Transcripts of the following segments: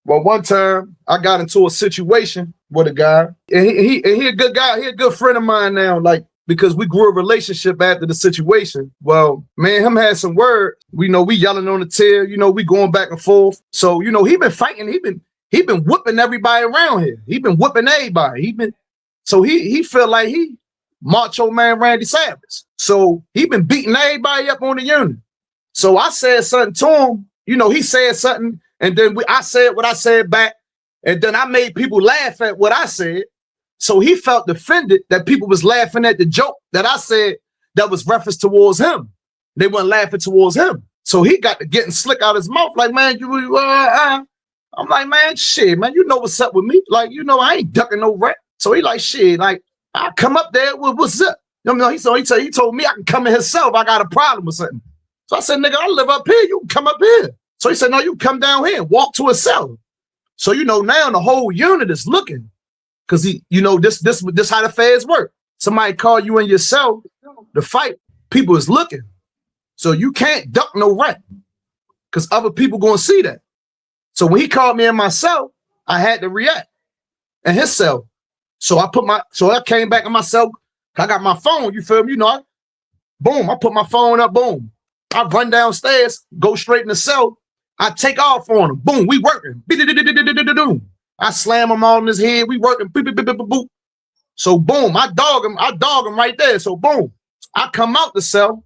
Well, one time I got into a situation with a guy, and he a good guy. He a good friend of mine now, like, because we grew a relationship after the situation. Well, man, him had some word. We know we yelling on the tail, we going back and forth. So, he been fighting, he been whipping everybody around here. He been whipping everybody. So he felt like he Macho Man Randy Savage. So he been beating everybody up on the unit. So I said something to him, he said something, and then I said what I said back, and then I made people laugh at what I said. So he felt offended that people was laughing at the joke that I said that was referenced towards him. They weren't laughing towards him. So he got to getting slick out his mouth like, man, I'm like, man, shit, man, you know what's up with me. Like, I ain't ducking no rap. So he like, shit, like, I come up there, what's up? He told me I can come in himself. I got a problem with something. So I said, nigga, I live up here. You can come up here. So he said, no, you come down here and walk to a cell. So, now the whole unit is looking. Because this how the feds work. Somebody call you in your cell to fight, people is looking. So you can't duck no rap because other people gonna see that. So when he called me in my cell, I had to react in his cell. So I came back in my cell. I got my phone, you feel me? Boom, I put my phone up, boom. I run downstairs, go straight in the cell. I take off on him. Boom, we working. I slam him all in his head. We working. So boom, I dog him right there. So boom, I come out the cell,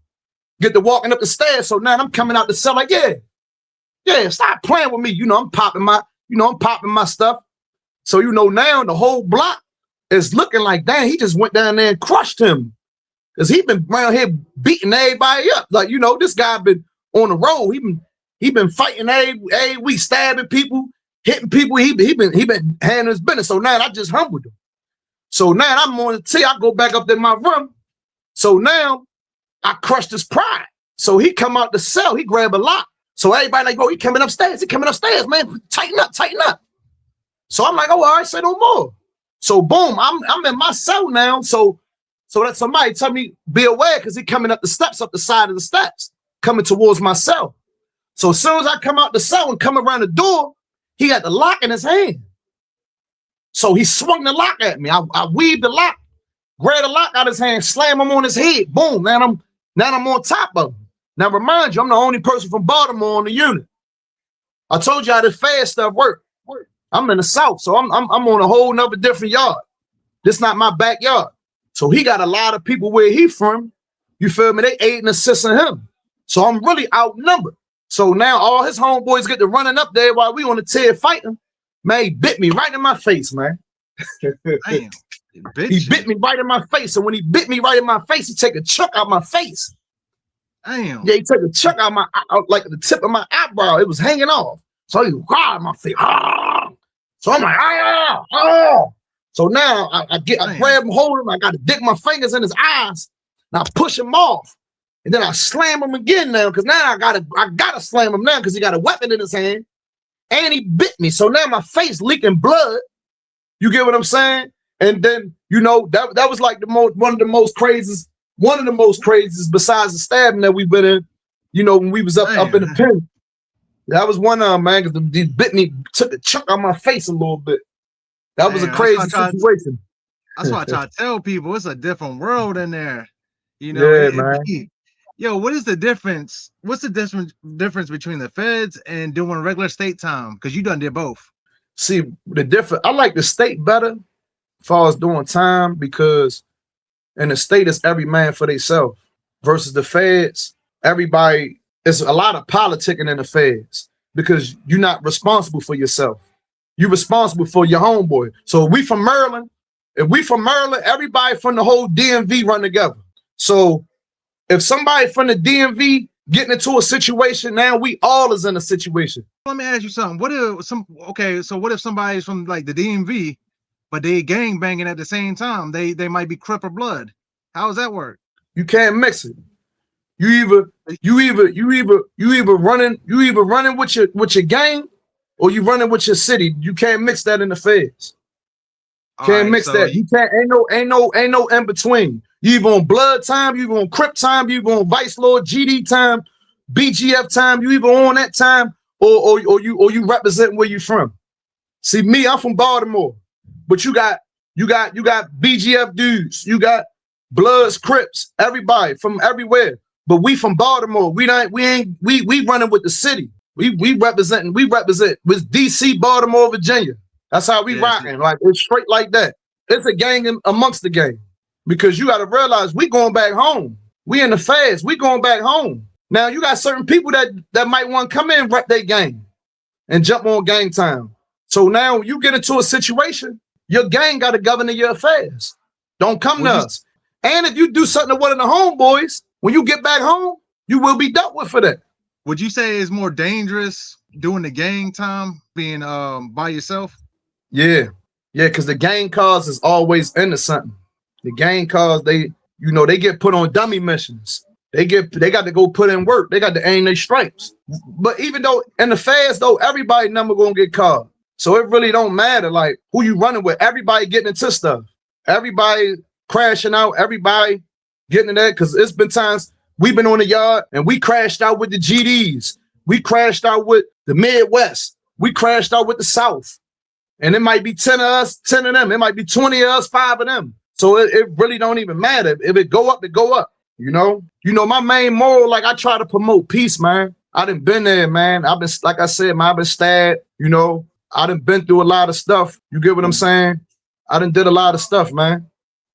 get to walking up the stairs. So now I'm coming out the cell like, yeah, stop playing with me. I'm popping my stuff. So now the whole block is looking like, damn, he just went down there and crushed him. Cause he been around here beating everybody up. Like, this guy been on the road. He been fighting every week, stabbing people, hitting people. He been handling his business. So now I just humbled him. So now I'm on the tee. I go back up in my room. So now I crushed his pride. So he come out the cell. He grab a lock. So everybody like, bro, he coming upstairs. He coming upstairs, man. Tighten up. So I'm like, oh, all right, say no more. So boom, I'm in my cell now. So that somebody tell me be aware because he coming up the steps, up the side of the steps, coming towards my cell. So as soon as I come out the cell and come around the door, he had the lock in his hand. So he swung the lock at me. I weaved the lock, grabbed the lock out of his hand, slam him on his head. Boom. Now I'm on top of him. Now remind you, I'm the only person from Baltimore on the unit. I told you how this fast stuff work. I'm in the South, so I'm on a whole nother different yard. This not my backyard. So he got a lot of people where he from. You feel me? They aid and assisting him. So I'm really outnumbered. So now all his homeboys get to running up there while we on the tear fighting. Man, he bit me right in my face, man. Damn, he bit me right in my face. And when he bit me right in my face, he take a chunk out my face. Damn. Yeah, he took a chunk out like the tip of my eyebrow. It was hanging off. So he grabbed my face. So I'm like, So now I grab him, hold him. I got to dig my fingers in his eyes. And I push him off. And then I slam him again now, because now I gotta slam him now because he got a weapon in his hand. And he bit me. So now my face leaking blood. You get what I'm saying? And then, that was like one of the most craziest besides the stabbing that we've been in, when we was up in the pen. That was one of them, man, because he bit me, took a chunk out my face a little bit. That was a crazy situation. That's why I try to tell people it's a different world in there. Yeah, man. Yo, what is the difference? What's the difference between the feds and doing regular state time? Because you done did both. See, I like the state better as far as doing time, because in the state it's every man for themselves versus the feds. Everybody, it's a lot of politicking in the feds because you're not responsible for yourself. You're responsible for your homeboy. So if we from Maryland, everybody from the whole DMV run together. So if somebody from the DMV getting into a situation, now we all is in a situation. Let me ask you something. What if somebody's from like the DMV, but they gang banging at the same time? They might be Crip or Blood. How does that work? You can't mix it. You either running with your gang or you running with your city. You can't mix that in the feds. Can't mix that. You can't. Ain't no in between. You either on Blood time, you either on Crip time, you either on Vice Lord GD time, BGF time. You either on that time or you represent where you from. See me, I'm from Baltimore, but you got BGF dudes, you got Bloods, Crips, everybody from everywhere. But we from Baltimore. We running with the city. We represent with DC, Baltimore, Virginia. That's how we rocking. Like it's straight like that. It's a gang amongst the gang. Because you got to realize we going back home. We in the feds. We going back home. Now you got certain people that might want to come in and rep their gang and jump on gang time. So now you get into a situation, your gang got to govern your affairs. Don't come to us. And if you do something to one of the homeboys, when you get back home, you will be dealt with for that. Would you say it's more dangerous doing the gang time being by yourself? Yeah, because the gang cause is always into something. The gang cause they get put on dummy missions. They got to go put in work. They got to aim their stripes. But even though in the feds though, everybody number gonna get caught. So it really don't matter like who you running with. Everybody getting into stuff. Everybody crashing out. Everybody getting in there because it's been times we've been on the yard and we crashed out with the GDs. We crashed out with the Midwest. We crashed out with the South. And it might be 10 of us, 10 of them. It might be 20 of us, 5 of them. So it really don't even matter. If it go up, it go up. You know, my main moral, like I try to promote peace, man. I done been there, man. I've been, like I said, man, I've been stabbed, you know. I done been through a lot of stuff. You get what I'm saying? I done did a lot of stuff, man.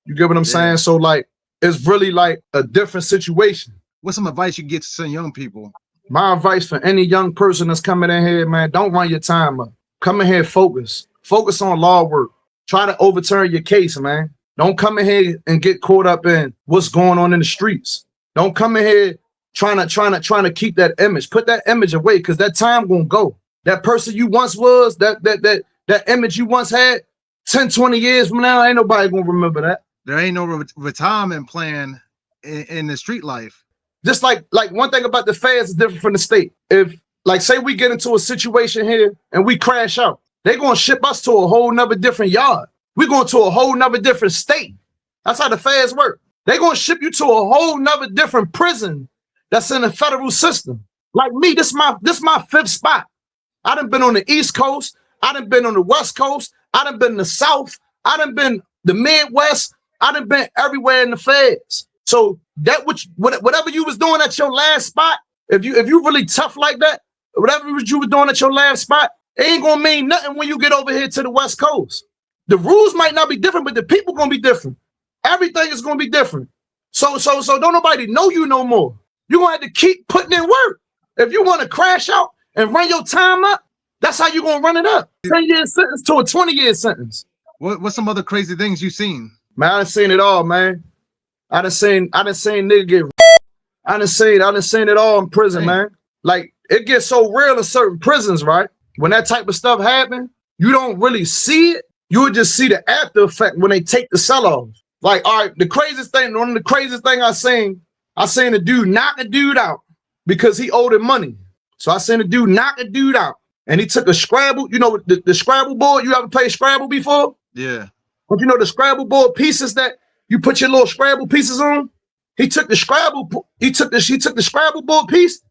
You get what I'm saying? So like, it's really like a different situation. What's some advice you get to some young people? My advice for any young person that's coming in here, man, don't run your time up. Come in here, focus. Focus on law work. Try to overturn your case, man. Don't come in here and get caught up in what's going on in the streets. Don't come in here trying to keep that image. Put that image away because that time gonna go. That person you once was, that image you once had, 10, 20 years from now, ain't nobody gonna remember that. There ain't no retirement plan in the street life. Just like one thing about the feds is different from the state. If like say we get into a situation here and we crash out, they're gonna ship us to a whole nother different yard. We're going to a whole nother different state. That's how the feds work. They're going to ship you to a whole nother different prison that's in the federal system. Like me, this my 5th spot. I done been on the East Coast. I done been on the West Coast. I done been in the South. I done been the Midwest. I done been everywhere in the feds. So that whatever you was doing at your last spot, if you really tough like that, whatever you was doing at your last spot, it ain't gonna mean nothing when you get over here to the West Coast. The rules might not be different, but the people gonna be different. Everything is gonna be different. So don't nobody know you no more. You're gonna have to keep putting in work. If you want to crash out and run your time up, that's how you're gonna run it up. 10-year sentence to a 20-year sentence. What's some other crazy things you've seen? Man, I done seen it all, man. I done seen nigga get. I done seen it all in prison, man. Like it gets so real in certain prisons, right? When that type of stuff happen, you don't really see it. You would just see the after effect when they take the cell off. Like, all right, one of the craziest thing I seen a dude knock a dude out because he owed him money. So I seen a dude knock a dude out and he took a Scrabble, you know, the Scrabble board. You ever played Scrabble before? Yeah. But you know the Scrabble board pieces that you put your little Scrabble pieces on? He took the Scrabble board piece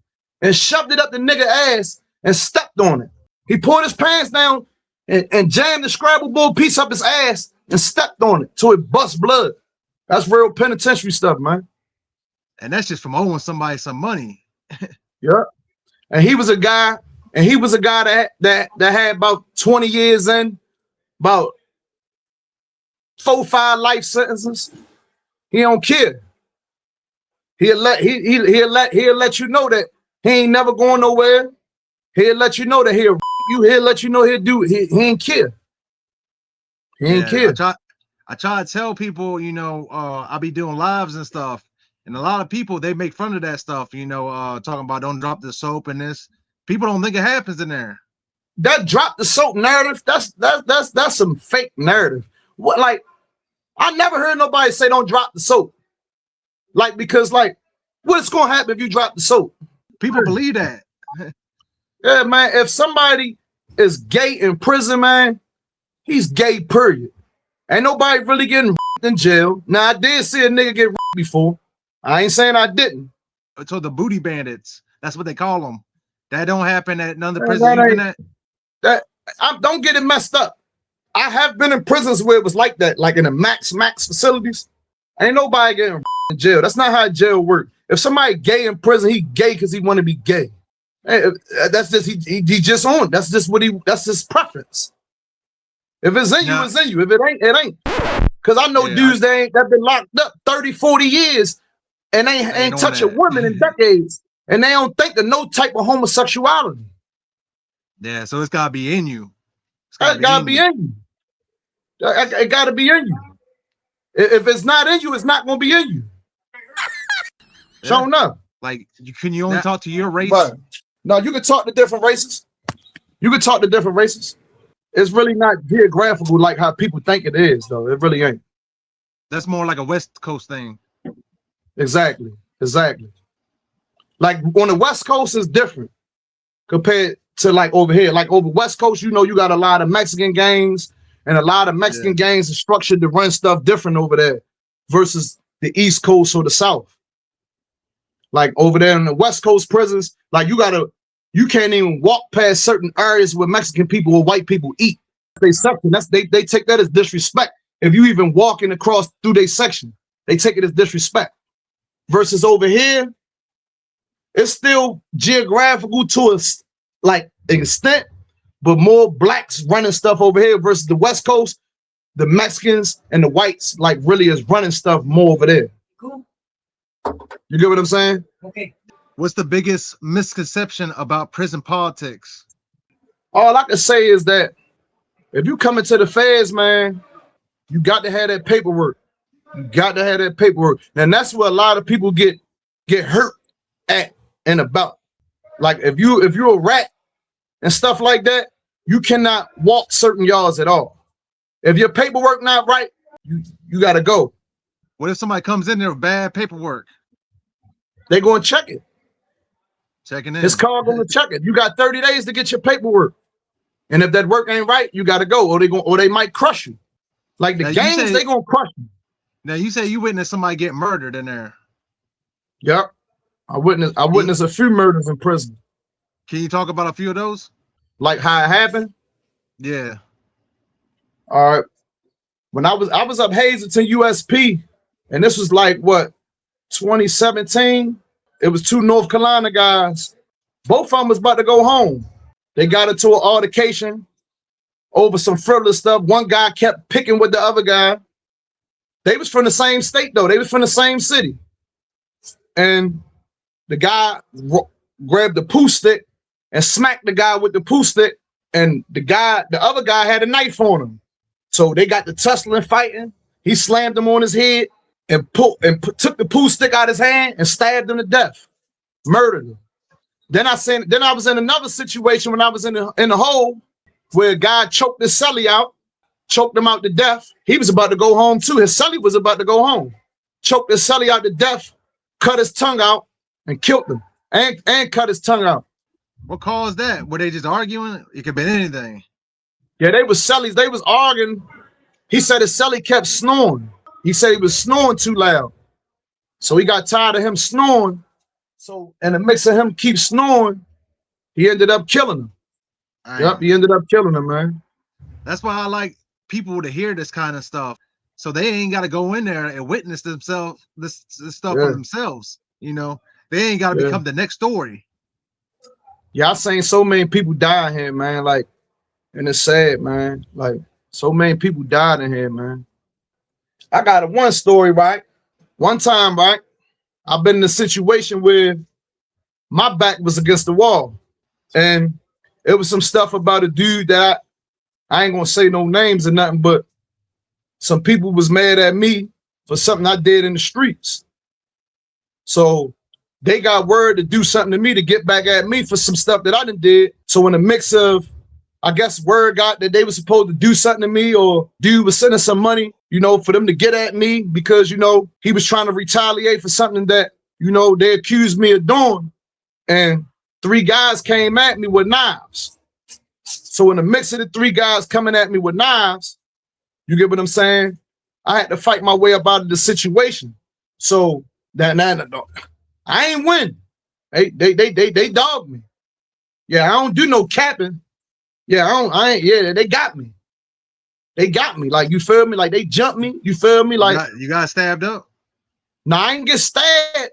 and shoved it up the nigga ass and stepped on it. He pulled his pants down and jammed the Scrabble board piece up his ass and stepped on it till it bust blood. That's real penitentiary stuff, man. And that's just from owing somebody some money. Yeah. And he was a guy that had about 20 years in, about 4 or 5 life sentences. He don't care. He'll let you know that he ain't never going nowhere. He'll let you know that he'll let you know he ain't care. He ain't care. I try to tell people, you know, I be doing lives and stuff, and a lot of people they make fun of that stuff, you know, talking about don't drop the soap and this. People don't think it happens in there. That drop the soap narrative, that's some fake narrative. What, like, I never heard nobody say don't drop the soap. Like, because like, what's gonna happen if you drop the soap? People believe that. Yeah, man. If somebody is gay in prison, man, he's gay, period. Ain't nobody really getting in jail. Now, I did see a nigga get before. I ain't saying I didn't. So the booty bandits, that's what they call them. That don't happen at none of the prisons. don't get it messed up. I have been in prisons where it was like that, like in the max facilities. Ain't nobody getting in jail. That's not how jail works. If somebody gay in prison, he gay because he want to be gay. That's just he just on. That's just that's his preference. If it's in you, it's in you. If it ain't, it ain't. Because I know dudes that been locked up 30, 40 years and ain't touch a woman in decades. And they don't think of no type of homosexuality. Yeah, so it's gotta be in you. It gotta be in you. It gotta be in you. If it's not in you, it's not gonna be in you. Show enough. Like, can you only talk to your race? But, no, you can talk to different races. You can talk to different races. It's really not geographical like how people think it is, though. It really ain't. That's more like a West Coast thing. Exactly. Like on the West Coast is different compared to like over here. Like over West Coast, you know, you got a lot of Mexican gangs, and a lot of Mexican gangs are structured to run stuff different over there versus the East Coast or the South. Like over there in the West Coast prisons, like you can't even walk past certain areas where Mexican people or white people eat. They section. They take that as disrespect. If you even walking across through their section, they take it as disrespect. Versus over here, it's still geographical to an extent, but more blacks running stuff over here versus the West Coast. The Mexicans and the whites like really is running stuff more over there. Cool. You get what I'm saying? Okay. What's the biggest misconception about prison politics? All I can say is that if you come into the feds, man, you got to have that paperwork. You got to have that paperwork. And that's where a lot of people get hurt at and about. Like if you're a rat and stuff like that, you cannot walk certain yards at all. If your paperwork not right, you got to go. What if somebody comes in there with bad paperwork? They going to check it. Checking in. His car going to check it. You got 30 days to get your paperwork. And if that work ain't right, you got to go, or they might crush you. Like the gangs, they going to crush you. Now you say you witnessed somebody get murdered in there. Yep. I witnessed a few murders in prison. Can you talk about a few of those? Like how it happened? Yeah. All right. When I was up Hazelton USP, and this was like what, 2017? It was two North Carolina guys. Both of them was about to go home. They got into an altercation over some frivolous stuff. One guy kept picking with the other guy. They was from the same state though. They was from the same city. And the guy grabbed the poo stick and smacked the guy with the poo stick. And the other guy had a knife on him. So they got the tussling fighting. He slammed him on his head and took the poo stick out of his hand and stabbed him to death, murdered him. Then I was in another situation when I was in the hole where a guy choked his cellie out, choked him out to death. He was about to go home too. His cellie was about to go home. Choked his cellie out to death, cut his tongue out, and killed him. And cut his tongue out. What caused that? Were they just arguing? It could have been anything. Yeah, they was cellies. They was arguing. He said his cellie kept snoring. He said he was snoring too loud. So he got tired of him snoring. So in the mix of him keep snoring, he ended up killing him. Yep, he ended up killing him, man. That's why I like people to hear this kind of stuff. So they ain't got to go in there and witness themselves this stuff for themselves. You know, they ain't got to become the next story. Yeah, I seen so many people die here, man. Like, and it's sad, man. Like, so many people died in here, man. I got one story, right? One time, right? I've been in a situation where my back was against the wall. And it was some stuff about a dude that I ain't gonna say no names or nothing, but some people was mad at me for something I did in the streets. So they got word to do something to me to get back at me for some stuff that I done did. So in a mix of, I guess word got that they were supposed to do something to me, or dude was sending some money, you know, for them to get at me because, you know, he was trying to retaliate for something that, you know, they accused me of doing. And 3 guys came at me with knives. So in the mix of the 3 guys coming at me with knives, you get what I'm saying? I had to fight my way up out of the situation. So I ain't win. They dogged me. Yeah, I don't do no capping. Yeah, I ain't. Yeah, they got me. They got me. Like, you feel me? Like, they jumped me. You feel me? Like, you got stabbed up. no, I ain't get stabbed.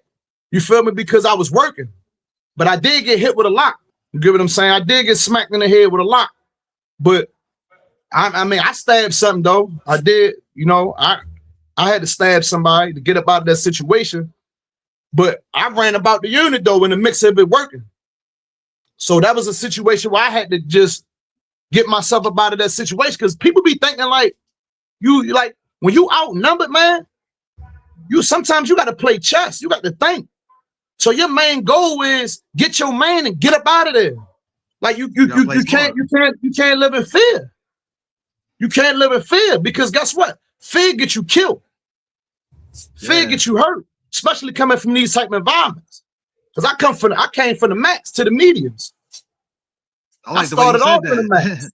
You feel me? Because I was working, but I did get hit with a lock. You get what I'm saying? I did get smacked in the head with a lock, but I mean, I stabbed something though. I did. You know, I had to stab somebody to get up out of that situation, but I ran about the unit though in the mix of it working. So that was a situation where I had to just get myself up out of that situation, because people be thinking like, you like, when you outnumbered, man, sometimes you got to play chess. You got to think. So your main goal is get your man and get up out of there. Like you can't live in fear. You can't live in fear, because guess what? Fear gets you killed. Fear gets you hurt, especially coming from these type of environments. Because I came from the max to the mediums. I started off in the max.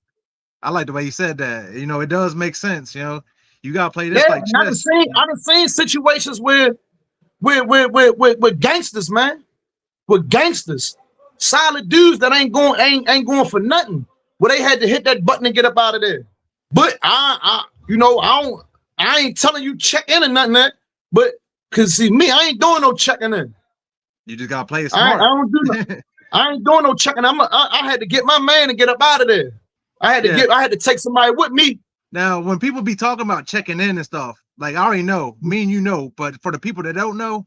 I like the way you said that. You know, it does make sense. You know, you gotta play this like chess. I done seen situations where gangsters, man, with gangsters, solid dudes that ain't going for nothing, where they had to hit that button and get up out of there. But I ain't telling you check in or nothing, man. But cause see me, I ain't doing no checking in. You just gotta play it smart. I don't do that. I ain't doing no checking. I had to get my man and get up out of there. I had to take somebody with me. Now, when people be talking about checking in and stuff, like, I already know, me and you know, but for the people that don't know,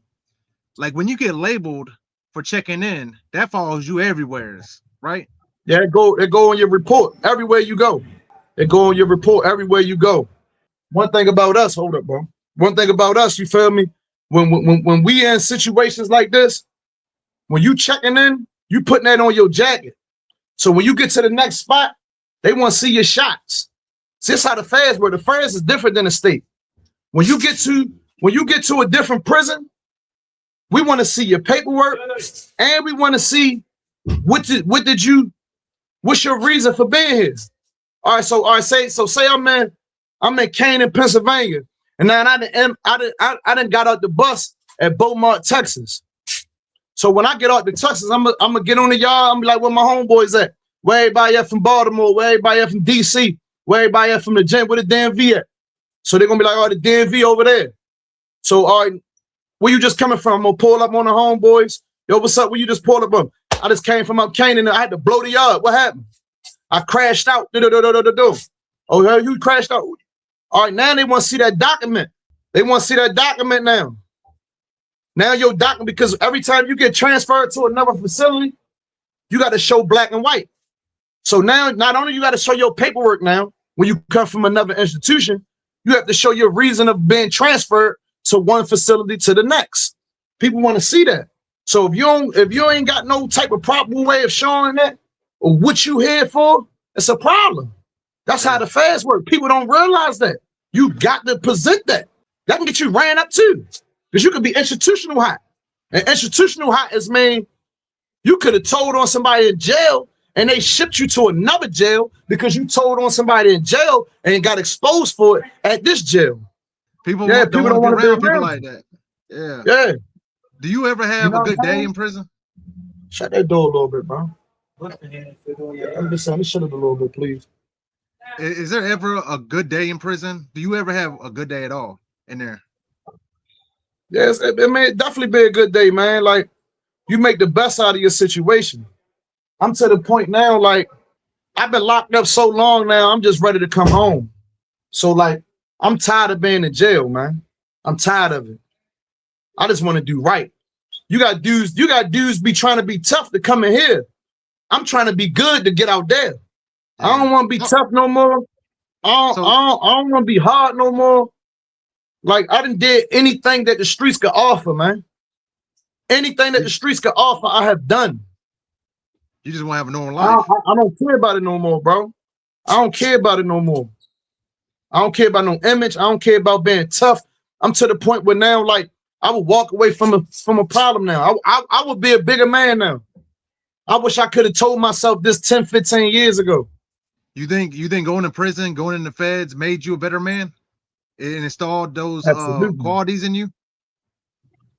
like, when you get labeled for checking in, that follows you everywhere, right? Yeah, it go on your report everywhere you go. It go on your report everywhere you go. One thing about us, hold up, bro. One thing about us, you feel me? When we in situations like this, when you checking in, you putting that on your jacket. So when you get to the next spot, they want to see your shots. See, this how the feds work. The feds is different than the state. When you get to a different prison, we want to see your paperwork, and we want to see what's your reason for being here. Say I'm in Canaan, Pennsylvania, and now I done got out the bus at Beaumont, Texas. So when I get out to Texas, I'm gonna get on the yard. I'm like, where my homeboys at? Where everybody at from Baltimore? Where everybody at from DC? Where everybody at from the gym? Where the DMV at? So they're gonna be like, oh, the DMV over there. So, all right, where you just coming from? I'm gonna pull up on the homeboys. Yo, what's up? Where you just pulled up on? I just came from up Canaan and I had to blow the yard. What happened? I crashed out. Oh, you crashed out. All right, now they want to see that document. They want to see that document now. Now your document, because every time you get transferred to another facility, you got to show black and white. So now, not only you got to show your paperwork now, when you come from another institution, you have to show your reason of being transferred to one facility to the next. People want to see that. So if you ain't got no type of proper way of showing that or what you here for, it's a problem. That's how the feds work. People don't realize that. You got to present that. That can get you ran up too. Because you could be institutional hot. And institutional hot is, man, you could have told on somebody in jail and they shipped you to another jail because you told on somebody in jail and got exposed for it at this jail. People don't want to be around people like that. Yeah. Yeah. Do you ever have a good day in prison? Shut that door a little bit, bro. I'm just saying, shut it a little bit, please. Is there ever a good day in prison? Do you ever have a good day at all in there? Yes, it may definitely be a good day, man. Like, you make the best out of your situation. I'm to the point now, like, I've been locked up so long now, I'm just ready to come home. So, like, I'm tired of being in jail, man. I'm tired of it. I just want to do right. You got dudes be trying to be tough to come in here. I'm trying to be good to get out there. I don't want to be tough no more. I don't want to be hard no more. Like, I done did anything that the streets could offer, man. Anything that the streets could offer, I have done. You just want to have a normal life. I don't care about it no more, bro. I don't care about it no more. I don't care about no image. I don't care about being tough. I'm to the point where now, like, I would walk away from a problem now. I would be a bigger man now. I wish I could have told myself this 10, 15 years ago. You think going to prison, going in the feds made you a better man? It installed those qualities in you?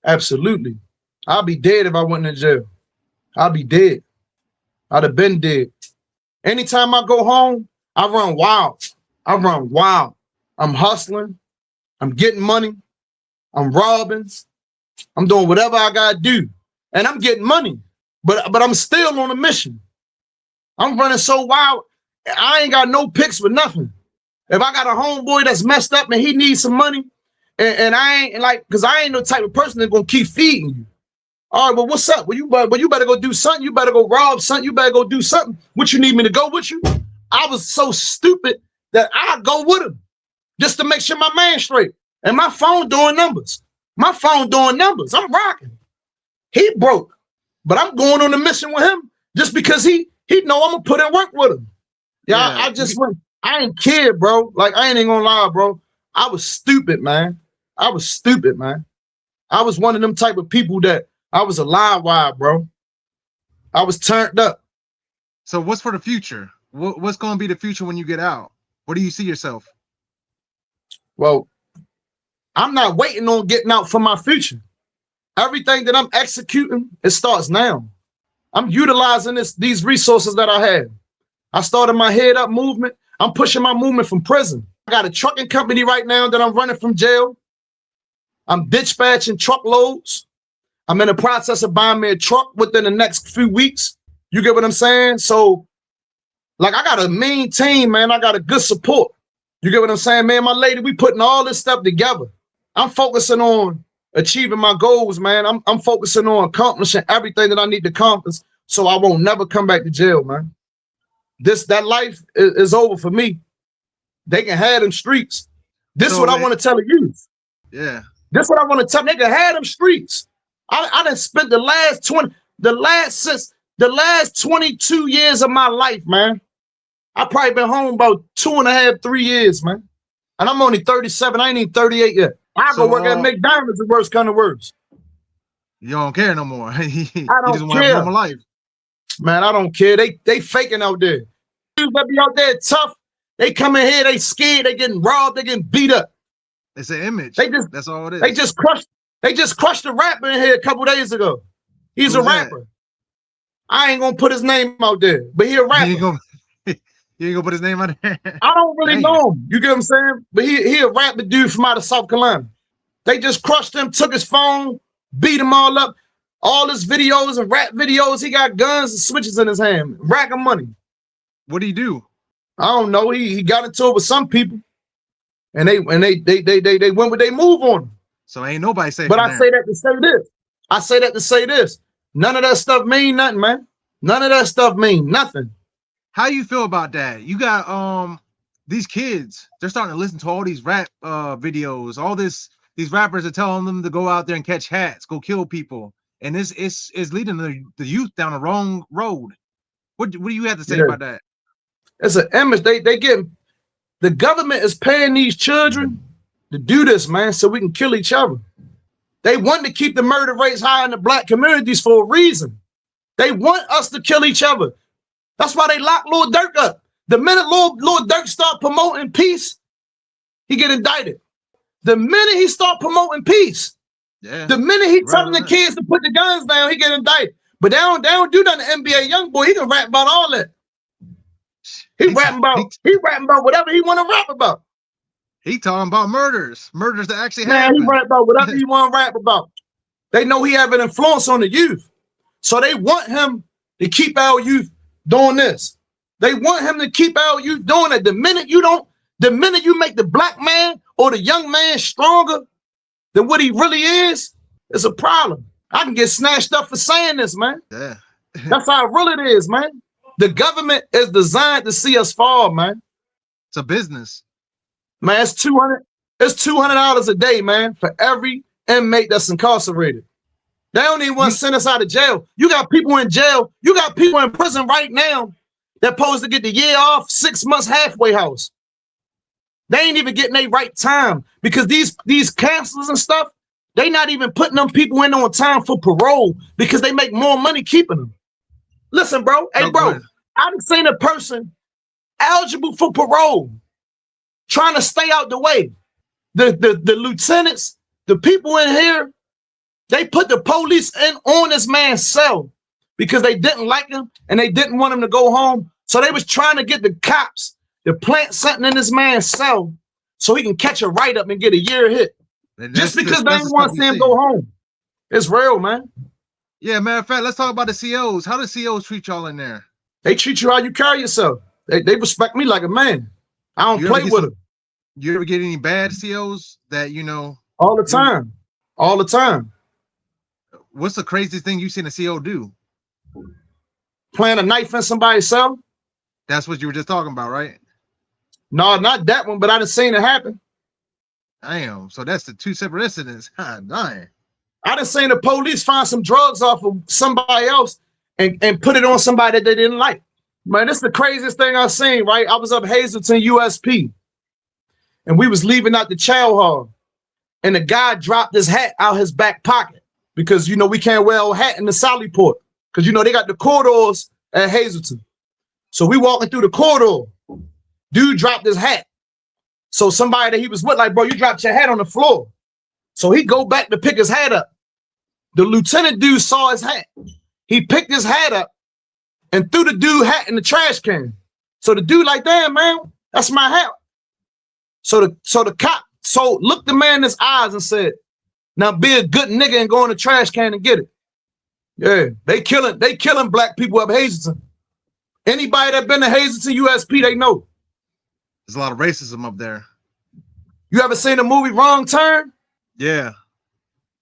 Absolutely. I'll be dead if I went in jail. I'll be dead. I'd have been dead. Anytime I go home, I run wild. I run wild. I'm hustling. I'm getting money. I'm robbing. I'm doing whatever I gotta do. And I'm getting money. But I'm still on a mission. I'm running so wild, I ain't got no picks for nothing. If I got a homeboy that's messed up and he needs some money, and I ain't like, because I ain't no type of person that's gonna keep feeding you. All right, well, what's up? Well, you better go do something. You better go rob something. You better go do something. What, you need me to go with you? I was so stupid that I go with him just to make sure my man straight. And my phone doing numbers. My phone doing numbers. I'm rocking. He broke, but I'm going on a mission with him just because he know I'm gonna put in work with him. Yeah, I just went. I ain't kid, bro. Like, I ain't even gonna lie, bro. I was stupid, man. I was stupid, man. I was one of them type of people that I was a live wire, bro. I was turned up. So what's for the future? What's going to be the future when you get out? Where do you see yourself? Well, I'm not waiting on getting out for my future. Everything that I'm executing, it starts now. I'm utilizing these resources that I have. I started my Head Up movement. I'm pushing my movement from prison. I got a trucking company right now that I'm running from jail. I'm dispatching truckloads. I'm in the process of buying me a truck within the next few weeks. You get what I'm saying? So, like, I got a mean team, man. I got a good support. You get what I'm saying, man? My lady, we putting all this stuff together. I'm focusing on achieving my goals, man. I'm focusing on accomplishing everything that I need to accomplish so I won't never come back to jail, man. That life is over for me. They can have them streets. This is what I want to tell the youth. Yeah. This is what I want to tell them. They can have them streets. I done spent the last 22 years of my life, man. I probably been home about 2.5, 3 years, man. And I'm only 37. I ain't even 38 yet. I go work at McDonald's, the worst kind of worst. You don't care no more. I don't just want to care. have a normal life. Man, I don't care. They faking out there. Dudes that be out there tough. They come in here, they scared, they getting robbed, they getting beat up. It's an image. That's all it is. They just crushed a rapper in here a couple days ago. He's a rapper. I ain't gonna put his name out there, but he a rapper. You ain't gonna put his name out there? I don't really know him. You get what I'm saying? But he a rapper dude from out of South Carolina. They just crushed him, took his phone, beat him all up. All his videos and rap videos, he got guns and switches in his hand, racking money. What do you do? I don't know. He got into it with some people, and they went with they move on him. So ain't nobody safe. But I say that to say this. I say that to say this. None of that stuff mean nothing, man. None of that stuff mean nothing. How you feel about that? You got these kids, they're starting to listen to all these rap videos, all these rappers are telling them to go out there and catch hats, go kill people. And it's leading the youth down the wrong road. What do you have to say about that? It's an image. The government is paying these children to do this, man, so we can kill each other. They want to keep the murder rates high in the black communities for a reason. They want us to kill each other. That's why they lock Lord Durk up. The minute Lord Durk start promoting peace, he get indicted. The minute he start promoting peace, the minute he telling the kids to put the guns down, he get indicted. But they don't do that in NBA YoungBoy. He can rap about all that. He rapping about whatever he want to rap about. He talking about murders that actually happen. He rap about whatever he want to rap about. They know he have an influence on the youth, so they want him to keep our youth doing this. They want him to keep our youth doing it. The minute you make the black man or the young man stronger than what he really is, it's a problem. I can get snatched up for saying this, man. Yeah. That's how real it is, man. The government is designed to see us fall, man. It's a business. Man, it's $200 a day, man, for every inmate that's incarcerated. They don't even want to send us out of jail. You got people in jail. You got people in prison right now that supposed to get the year off, 6 months halfway house. They ain't even getting their right time because these counselors and stuff, they not even putting them people in on time for parole because they make more money keeping them. Listen, bro. Hey, bro, I've seen a person eligible for parole trying to stay out the way. The lieutenants, the people in here, they put the police on this man's cell because they didn't like him and they didn't want him to go home. So they was trying to get the cops to plant something in this man's cell so he can catch a write-up and get a year hit. Just because they didn't want to see him go home. It's real, man. Yeah, matter of fact, let's talk about the COs. How do COs treat y'all in there? They treat you how you carry yourself. They respect me like a man. I don't play with them. You ever get any bad COs that, you know? All the time. All the time. What's the craziest thing you seen a CO do? Plant a knife in somebody's cell? That's what you were just talking about, right? No, not that one, but I done seen it happen. Damn. So that's the two separate incidents. God damn. I done seen the police find some drugs off of somebody else and put it on somebody that they didn't like. Man, this is the craziest thing I've seen, right? I was up Hazelton USP, and we was leaving out the chow hall, and the guy dropped his hat out his back pocket because, you know, we can't wear a hat in the Sally Port because, you know, they got the corridors at Hazelton. So we walking through the corridor. Dude dropped his hat. So somebody that he was with, like, bro, you dropped your hat on the floor. So he go back to pick his hat up. The lieutenant dude saw his hat. He picked his hat up and threw the dude hat in the trash can. So the dude like, damn, man, that's my hat. So the cop looked the man in his eyes and said, now be a good nigga and go in the trash can and get it. Yeah, they killing black people up Hazelton. Anybody that been to Hazelton USP, they know. There's a lot of racism up there. You ever seen the movie Wrong Turn? Yeah.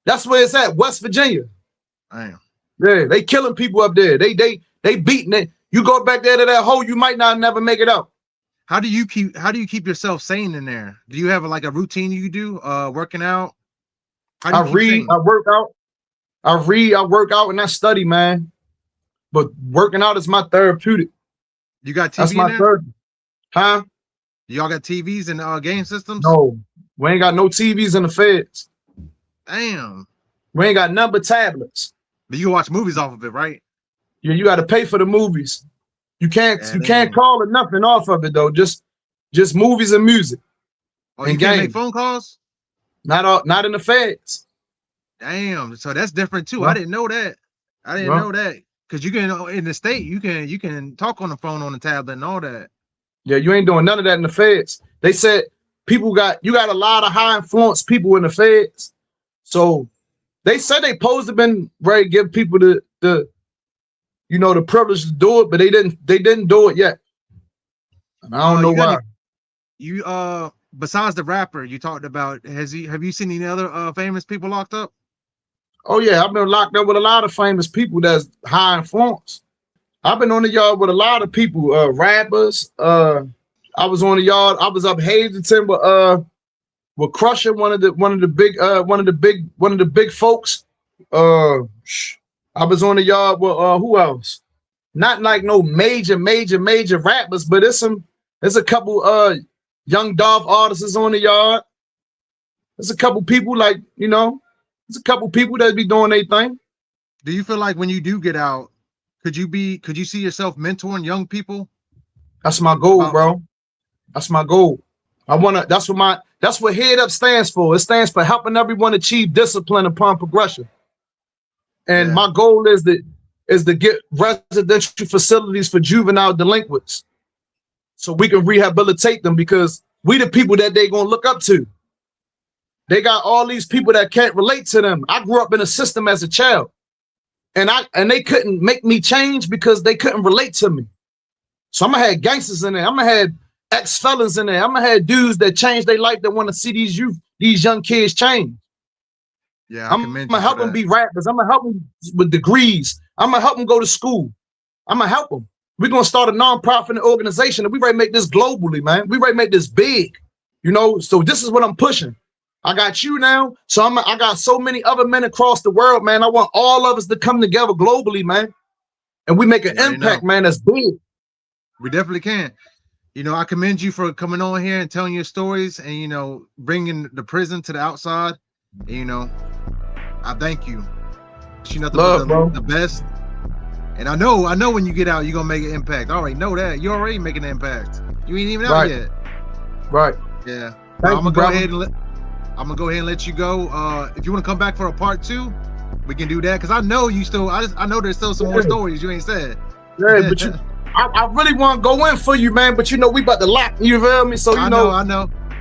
That's where it's at, West Virginia. Damn. Yeah, they killing people up there. They beating it. You go back there to that hole, you might not never make it out. How do you keep yourself sane in there? Do you have like a routine you do? Working out? I read, I work out. I read, I work out, and I study, man. But working out is my therapeutic. You got TV That's my therapy. Huh? Y'all got TVs and game systems? No, we ain't got no TVs in the feds. Damn. We ain't got none but tablets. But you can watch movies off of it, right? Yeah, you got to pay for the movies. You can't call it nothing off of it though. Just movies and music. Oh, and you can't make phone calls? Not in the feds. Damn. So that's different too. Yeah. I didn't know that. I didn't know that. Because you can in the state, you can talk on the phone on the tablet and all that. Yeah, you ain't doing none of that in the feds. They said you got a lot of high influence people in the feds. So they said they supposed to been ready to give people the privilege to do it, but they didn't do it yet. And I don't know why. You besides the rapper you talked about, have you seen any other famous people locked up? Oh yeah, I've been locked up with a lot of famous people that's high influence. I've been on the yard with a lot of people, rappers. I was on the yard. I was up Hazelton with Crusher, one of the big folks. I was on the yard with who else? Not like no major rappers, but there's a couple young Dolph artists on the yard. There's a couple people like, there's a couple people that be doing their thing. Do you feel like when you do get out, could you see yourself mentoring young people? That's my goal, bro. That's my goal. That's what Head Up stands for. It stands for helping everyone achieve discipline upon progression. And my goal is to get residential facilities for juvenile delinquents so we can rehabilitate them, because we the people that they gonna look up to. They got all these people that can't relate to them. I grew up in a system as a child, and they couldn't make me change because they couldn't relate to me. So I'm gonna have gangsters in there. I'm gonna have ex-felons in there. I'm gonna have dudes that change their life, that want to see these young kids change. Yeah, I'm gonna help them be rappers. I'm gonna help them with degrees. I'm gonna help them go to school. I'm gonna help them. We're gonna start a nonprofit organization, and we ready to make this globally, man. We ready to make this big, So this is what I'm pushing. I got you now, so I got so many other men across the world, man. I want all of us to come together globally, man, and we make an impact, man. That's big. We definitely can. I commend you for coming on here and telling your stories, and bringing the prison to the outside. I thank you. You nothing but the best. And I know when you get out, you're gonna make an impact. I already know that. You're already making an impact. You ain't even out yet. Right. Yeah. I'm gonna go ahead and let you go. If you want to come back for a part 2, we can do that. Cause I know you still. I know there's still some more stories you ain't said. Yeah, but I really want to go in for you, man, but you know we about to lock. You feel me? So you I know.